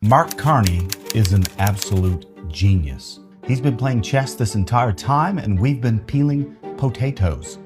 Mark Carney is an absolute genius. He's been playing chess this entire time and we've been peeling potatoes.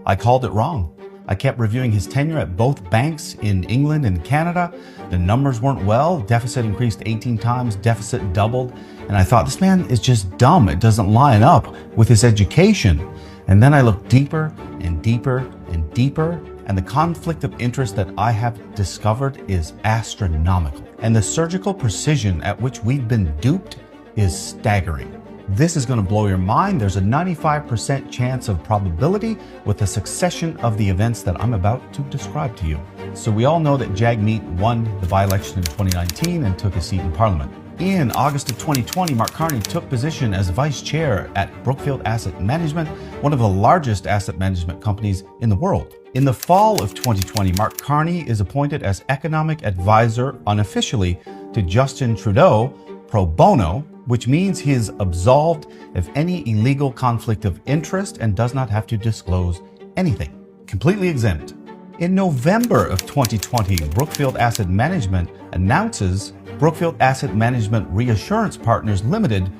I called it wrong. I kept reviewing his tenure at both banks in England and Canada. The numbers weren't well. Deficit increased 18 times, deficit doubled. And I thought, this man is just dumb. It doesn't line up with his education. And then I looked deeper and deeper and deeper, and the conflict of interest that I have discovered is astronomical. And the surgical precision at which we've been duped is staggering. This is going to blow your mind. There's a 95% chance of probability with a succession of the events that I'm about to describe to you. So we all know that Jagmeet won the by-election in 2019 and took a seat in Parliament. In August of 2020, Mark Carney took position as vice chair at Brookfield Asset Management, one of the largest asset management companies in the world. In the fall of 2020, Mark Carney is appointed as economic advisor unofficially to Justin Trudeau pro bono, which means he is absolved of any illegal conflict of interest and does not have to disclose anything. Completely exempt. In November of 2020, Brookfield Asset Management announces Brookfield Asset Management Reassurance Partners Limited,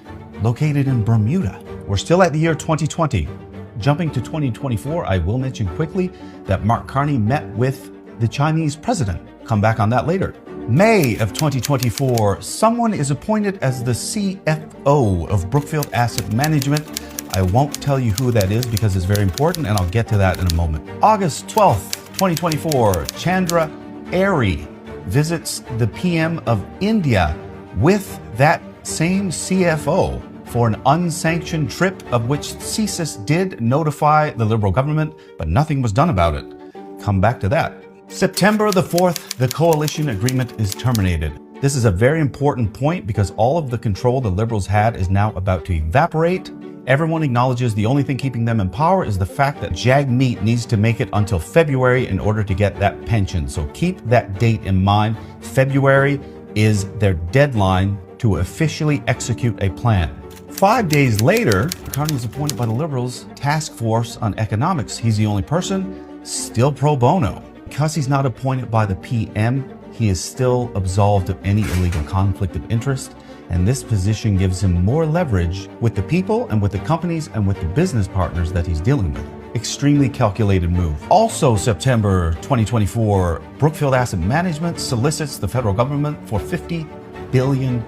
located in Bermuda. We're still at the year 2020. Jumping to 2024, I will mention quickly that Mark Carney met with the Chinese president. Come back on that later. May of 2024, someone is appointed as the CFO of Brookfield Asset Management. I won't tell you who that is because it's very important, and I'll get to that in a moment. August 12th, 2024, Chandra Airy visits the PM of India with that same CFO for an unsanctioned trip, of which CSIS did notify the Liberal government, but nothing was done about it. Come back to that. September the 4th, the coalition agreement is terminated. This is a very important point because all of the control the Liberals had is now about to evaporate. Everyone acknowledges the only thing keeping them in power is the fact that Jagmeet needs to make it until February in order to get that pension. So keep that date in mind. February is their deadline to officially execute a plan. 5 days later, Carney is appointed by the Liberals Task Force on Economics. He's the only person still pro bono. Because he's not appointed by the PM, he is still absolved of any illegal conflict of interest. And this position gives him more leverage with the people and with the companies and with the business partners that he's dealing with. Extremely calculated move. Also, September 2024, Brookfield Asset Management solicits the federal government for $50 billion.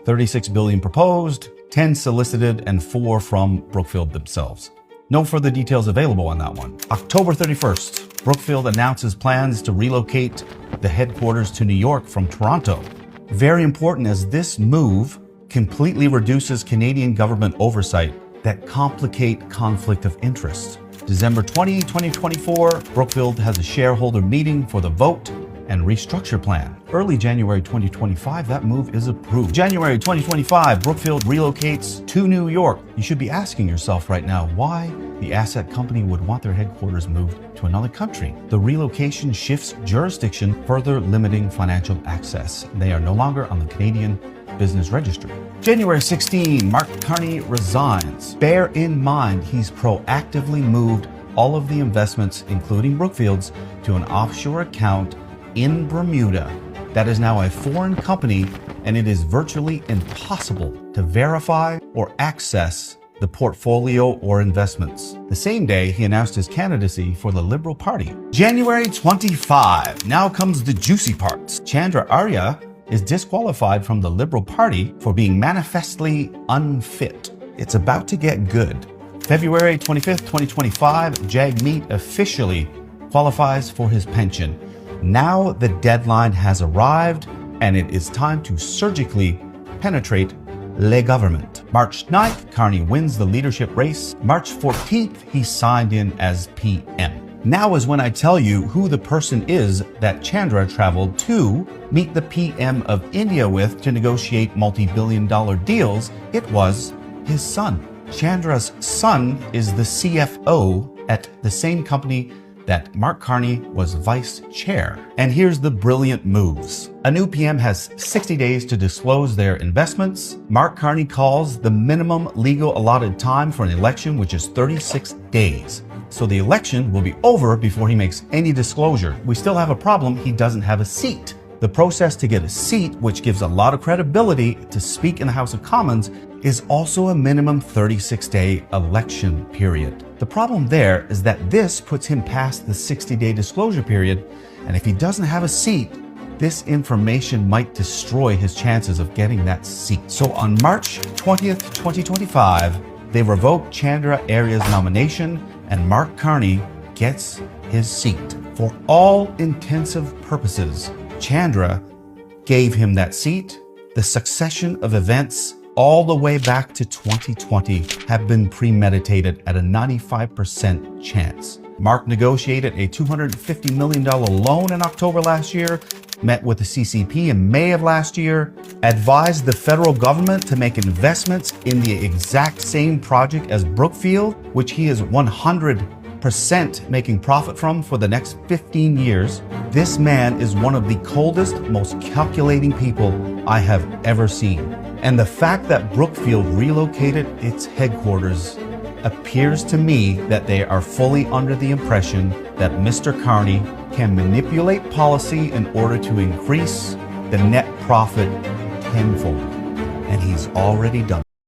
36 billion proposed, 10 solicited, and 4 from Brookfield themselves. No further details available on that one. October 31st, Brookfield announces plans to relocate the headquarters to New York from Toronto. Very important, as this move completely reduces Canadian government oversight that complicate conflict of interest. December 20, 2024, Brookfield has a shareholder meeting for the vote and restructure plan. Early January 2025, that move is approved. January 2025, Brookfield relocates to New York. You should be asking yourself right now why the asset company would want their headquarters moved to another country. The relocation shifts jurisdiction, further limiting financial access. They are no longer on the Canadian Business Registry. January 16, Mark Carney resigns. Bear in mind, he's proactively moved all of the investments, including Brookfield's, to an offshore account in Bermuda that is now a foreign company, and it is virtually impossible to verify or access the portfolio or investments. The same day, he announced his candidacy for the Liberal Party. January 25, now comes the juicy parts. Chandra Arya is disqualified from the Liberal Party for being manifestly unfit. It's about to get good. February 25th, 2025, Jagmeet officially qualifies for his pension. Now the deadline has arrived and it is time to surgically penetrate le government. March 9th, Carney wins the leadership race. March 14th, he signed in as PM. Now is when I tell you who the person is that Chandra traveled to meet the PM of India with to negotiate multi-billion-dollar deals. It was his son. Chandra's son is the CFO at the same company that Mark Carney was vice chair. And here's the brilliant moves. A new PM has 60 days to disclose their investments. Mark Carney calls the minimum legal allotted time for an election, which is 36 days. So the election will be over before he makes any disclosure. We still have a problem. He doesn't have a seat. The process to get a seat, which gives a lot of credibility to speak in the House of Commons, is also a minimum 36-day election period. The problem there is that this puts him past the 60-day disclosure period, and if he doesn't have a seat, this information might destroy his chances of getting that seat. So on March 20th, 2025, they revoke Chandra Arya's nomination and Mark Carney gets his seat. For all intensive purposes, Chandra gave him that seat. The succession of events all the way back to 2020 have been premeditated at a 95% chance. Mark negotiated a $250 million loan in October last year, met with the CCP in May of last year, advised the federal government to make investments in the exact same project as Brookfield, which he is 100% making profit from for the next 15 years. This man is one of the coldest, most calculating people I have ever seen. And the fact that Brookfield relocated its headquarters appears to me that they are fully under the impression that Mr. Carney can manipulate policy in order to increase the net profit tenfold. And he's already done.